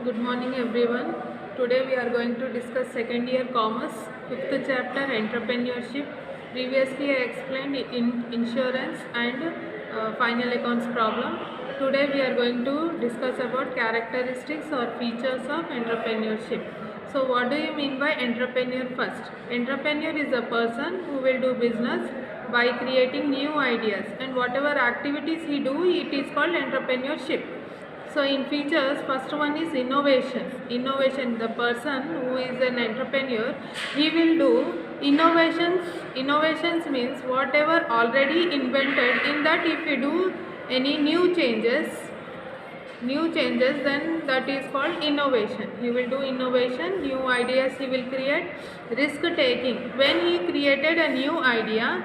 Good morning everyone. Today we are going to discuss second year commerce, fifth chapter entrepreneurship. Previously I explained in insurance and final accounts problem. Today we are going to discuss about characteristics or features of entrepreneurship. So what do you mean by entrepreneur first? Entrepreneur is a person who will do business by creating new ideas, and whatever activities he do, it is called entrepreneurship. So in features, first one is innovation. Innovation, the person who is an entrepreneur, he will do innovations. Innovations means whatever already invented, in that if you do any new changes, then that is called innovation. He will do innovation, new ideas he will create. Risk taking, when he create a new idea,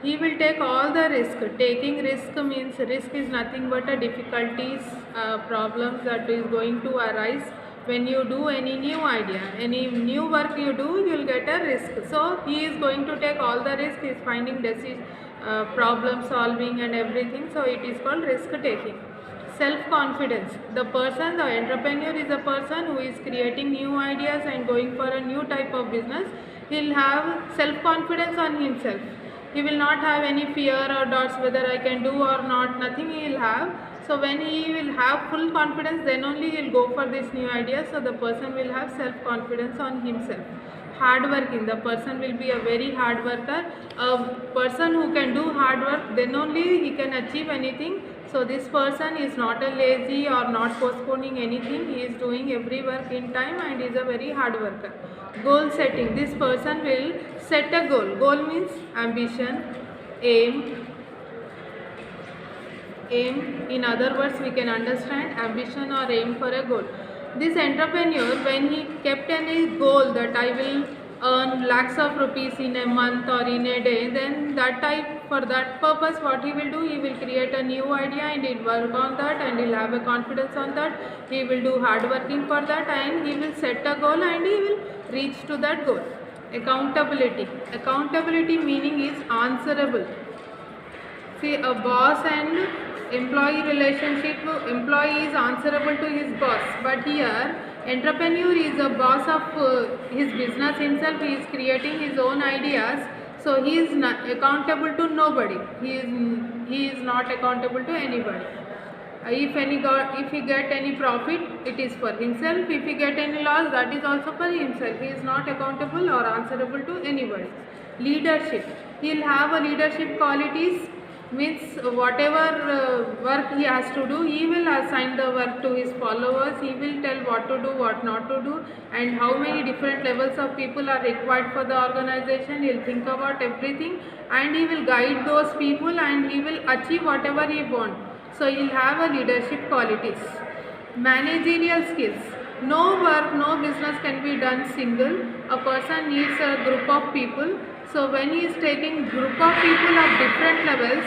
he will take all the risk. Taking risk means risk is nothing but a difficulties, problems that is going to arise when you do any new idea, any new work you do, you will get a risk. So he is going to take all the risk. He is finding problem solving and everything. So it is called risk taking. Self-confidence. The entrepreneur is a person who is creating new ideas and going for a new type of business. He'll have self-confidence on himself. He will not have any fear or doubts whether I can do or not. Nothing he will have. So when he will have full confidence, then only he will go for this new idea. So the person will have self-confidence on himself. Hardworking. The person will be a very hard worker. A person who can do hard work, then only he can achieve anything. So this person is not a lazy or not postponing anything. He is doing every work in time and is a very hard worker. Goal setting. This person will set a goal. Goal means ambition, aim. In other words, we can understand ambition or aim for a goal. This entrepreneur, when he kept any goal that I will earn lakhs of rupees in a month or in a day, then for that purpose, what he will do, he will create a new idea and he'll work on that and he'll have a confidence on that. He will do hard working for that and he will set a goal and he will reach to that goal. Accountability. Accountability meaning is answerable. See, a boss and employee relationship, employee is answerable to his boss, but here entrepreneur is a boss of his business himself. He is creating his own ideas, so he is not accountable to nobody. He is not accountable to anybody. If he get any profit, it is for himself. If he get any loss, that is also for himself. He is not accountable or answerable to anybody. Leadership. He will have a leadership qualities, means whatever work he has to do, he will assign the work to his followers. He will tell what to do, what not to do, and how many different levels of people are required for the organization. He will think about everything and he will guide those people and he will achieve whatever he wants. So he will have a leadership qualities. Managerial skills. No work, no business can be done single. A person needs a group of people. So when he is taking group of people of different levels,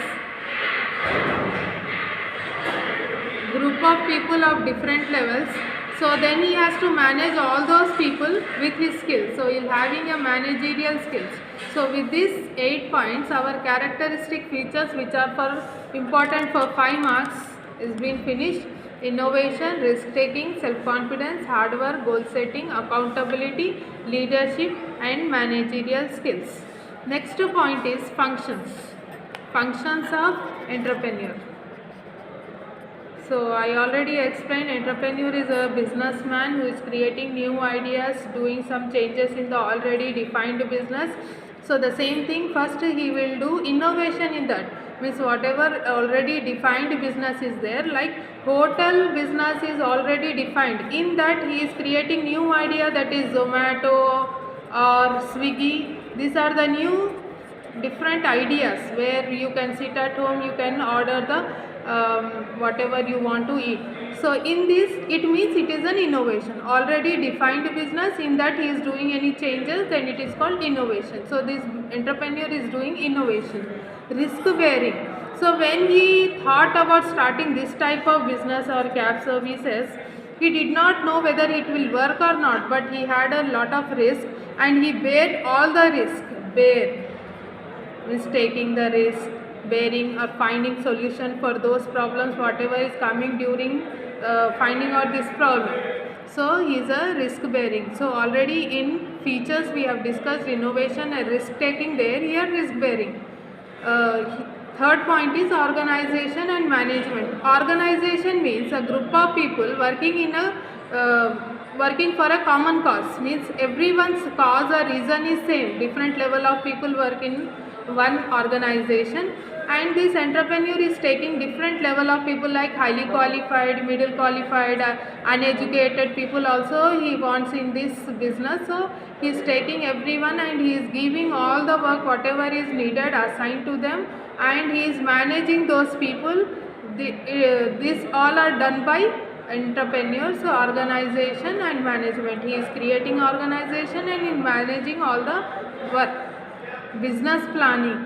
so then he has to manage all those people with his skills. So he is having a managerial skills. So with these 8 points, our characteristic features which are important for 5 marks is been finished. Innovation, risk taking, self-confidence, hard work, goal setting, accountability, leadership and managerial skills. Next point is functions. Functions of entrepreneur. So I already explained, entrepreneur is a businessman who is creating new ideas, doing some changes in the already defined business. So the same thing, first he will do innovation in that. Means whatever already defined business is there, like hotel business is already defined. In that he is creating new idea, that is Zomato or Swiggy. These are the new different ideas where you can sit at home, you can order the whatever you want to eat. So in this, it means it is an innovation. Already defined business, in that he is doing any changes, then it is called innovation. So this entrepreneur is doing innovation. Risk bearing. So when he thought about starting this type of business or cab services, he did not know whether it will work or not, but he had a lot of risk and he bared all the risk. Bear means taking the risk, bearing or finding solution for those problems whatever is coming during finding out this problem. So he is a risk bearing. So already in features we have discussed innovation and risk taking there, here risk bearing. Third point is organization and management. Organization means a group of people working for a common cause, means everyone's cause or reason is same. Different level of people work in one organization, and this entrepreneur is taking different level of people like highly qualified, middle qualified, uneducated people also he wants in this business. So he is taking everyone and he is giving all the work whatever is needed assigned to them, and he is managing those people. This all are done by entrepreneurs. So organization and management, he is creating organization and in managing all the work. Business planning,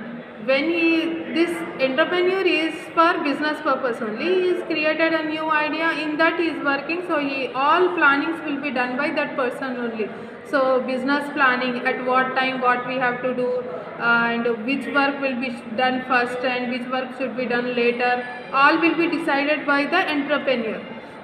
when this entrepreneur is for business purpose only, he is created a new idea, in that he is working, so all plannings will be done by that person only. So business planning, at what time what we have to do, and which work will be done first and which work should be done later, all will be decided by the entrepreneur.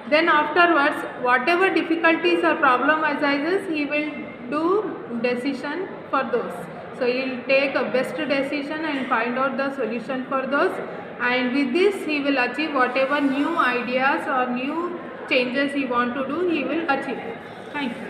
Then afterwards, whatever difficulties or problem arises, he will do decision for those. So he will take a best decision and find out the solution for those, and with this he will achieve whatever new ideas or new changes he want to do, he will achieve. Thank you.